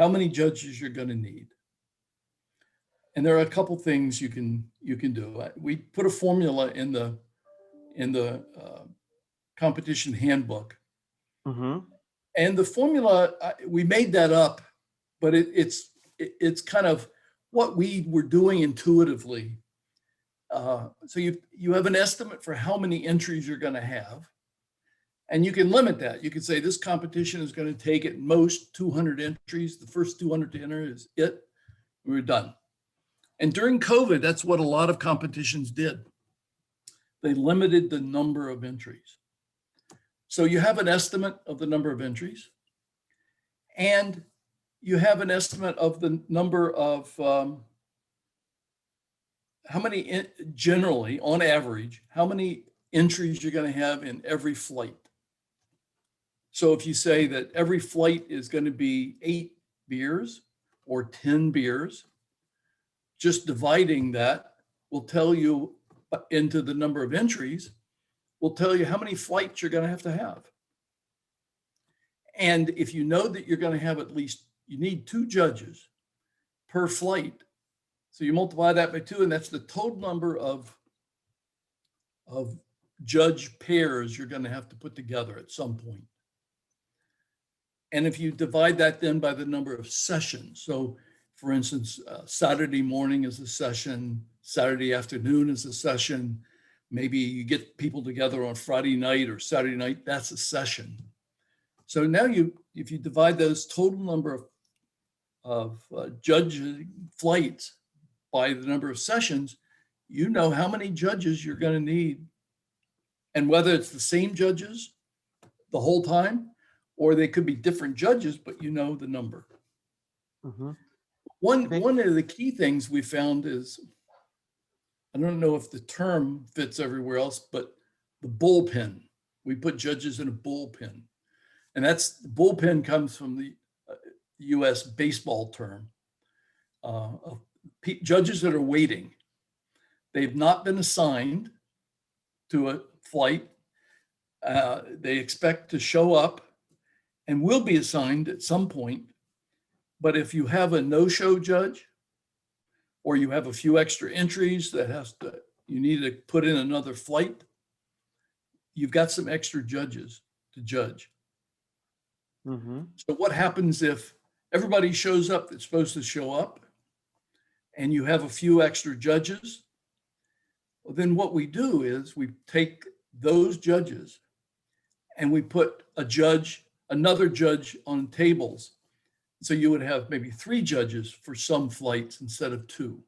how many judges you're going to need. And there are a couple things you can do. We put a formula in the competition handbook. Mm-hmm. And the formula, we made that up, but it's kind of what we were doing intuitively. So you have an estimate for how many entries you're going to have, and you can limit that. You can say this competition is going to take at most 200 entries. The first 200 to enter is it. We're done. And during COVID, that's what a lot of competitions did. They limited the number of entries. So you have an estimate of the number of entries, and you have an estimate of the number of how many, generally, on average, how many entries you're going to have in every flight. So if you say that every flight is going to be 8 beers or 10 beers, just dividing that will tell you into the number of entries, will tell you how many flights you're going to have. And if you know that you're going to have at least, you need 2 judges per flight. So you multiply that by 2, and that's the total number of judge pairs you're going to have to put together at some point. And if you divide that then by the number of sessions, so for instance, Saturday morning is a session, Saturday afternoon is a session, maybe you get people together on Friday night or Saturday night, that's a session. So now if you divide those total number of judge flights by the number of sessions, you know how many judges you're going to need. And whether it's the same judges the whole time, or they could be different judges, but you know the number. Mm-hmm. One of the key things we found is, I don't know if the term fits everywhere else, but the bullpen. We put judges in a bullpen. And the bullpen comes from the US baseball term of judges that are waiting. They've not been assigned to a flight. They expect to show up and will be assigned at some point. But if you have a no-show judge, or you have a few extra entries you need to put in another flight, you've got some extra judges to judge. Mm-hmm. So what happens if everybody shows up that's supposed to show up, and you have a few extra judges? Well, then what we do is we take those judges and we put another judge on tables. So you would have maybe 3 judges for some flights instead of 2.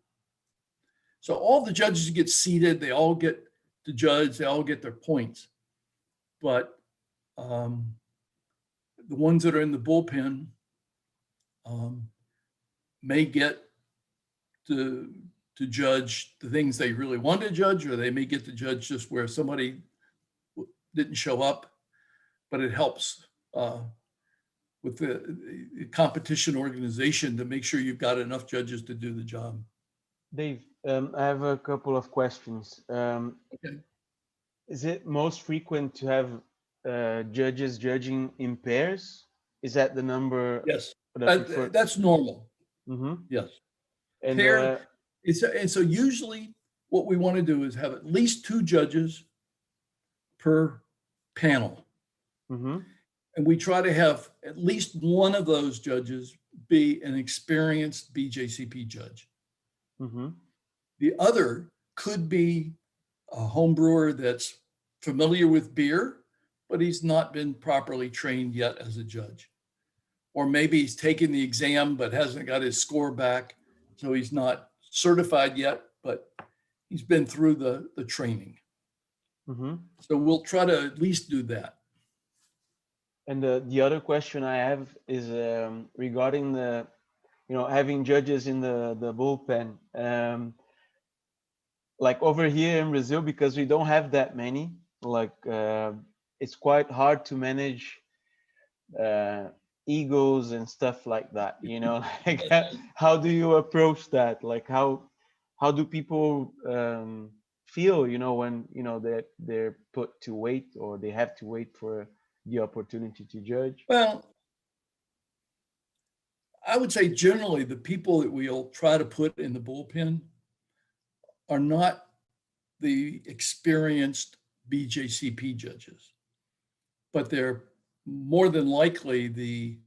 So all the judges get seated, they all get to judge, they all get their points. But the ones that are in the bullpen may get to judge the things they really want to judge, or they may get to judge just where somebody didn't show up. But it helps with the competition organization to make sure you've got enough judges to do the job. Dave, I have a couple of questions. Okay. Is it most frequent to have judges judging in pairs? Is that the number? Yes, that's normal. Mm-hmm. Yes. And and so usually what we want to do is have at least 2 judges per panel. Mm-hmm. And we try to have at least one of those judges be an experienced BJCP judge. Mm-hmm. The other could be a home brewer that's familiar with beer, but he's not been properly trained yet as a judge. Or maybe he's taken the exam but hasn't got his score back, so he's not certified yet, but he's been through the training. Mm-hmm. So we'll try to at least do that. And the other question I have is regarding having judges in the bullpen. Like over here in Brazil, because we don't have that many, it's quite hard to manage egos and stuff like that. Like how do you approach that? Like how do people feel, when they're put to wait, or they have to wait for the opportunity to judge? Well, I would say generally the people that we'll try to put in the bullpen are not the experienced BJCP judges, but they're more than likely the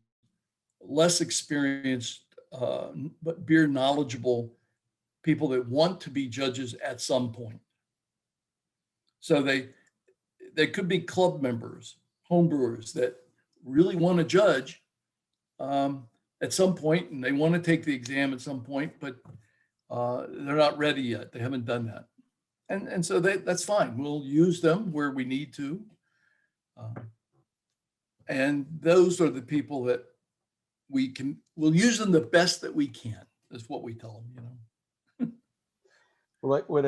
less experienced, but beer knowledgeable people that want to be judges at some point. So they could be club members, homebrewers that really want to judge at some point, and they want to take the exam at some point, but they're not ready yet. They haven't done that. And so that's fine. We'll use them where we need to. And those are the people that we'll use them the best that we can, is what we tell them, Like with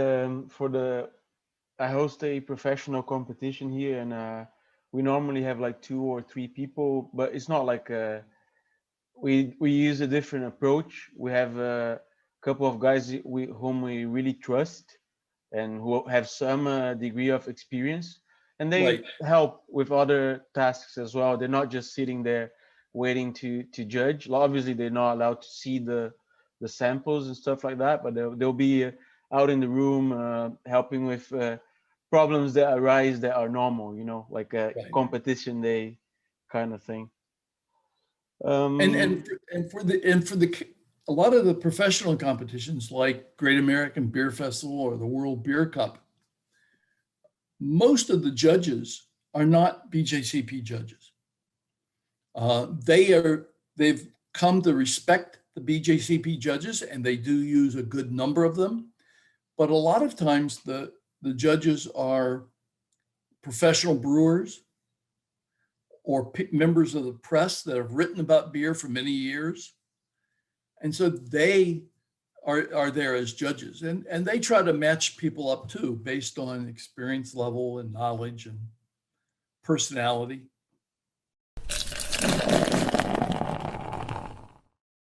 I host a professional competition here, and we normally have like 2 or 3 people, but it's not like we use a different approach. We have a couple of guys whom we really trust and who have some degree of experience, and they Right. help with other tasks as well. They're not just sitting there waiting to judge. Obviously, they're not allowed to see the samples and stuff like that, but they'll be out in the room helping with problems that arise that are normal, like a Right. competition day kind of thing. And for the a lot of the professional competitions like Great American Beer Festival or the World Beer Cup, most of the judges are not BJCP judges. They've come to respect the BJCP judges, and they do use a good number of them. But a lot of times the judges are professional brewers or members of the press that have written about beer for many years. And so they are there as judges, and they try to match people up too, based on experience level and knowledge and personality.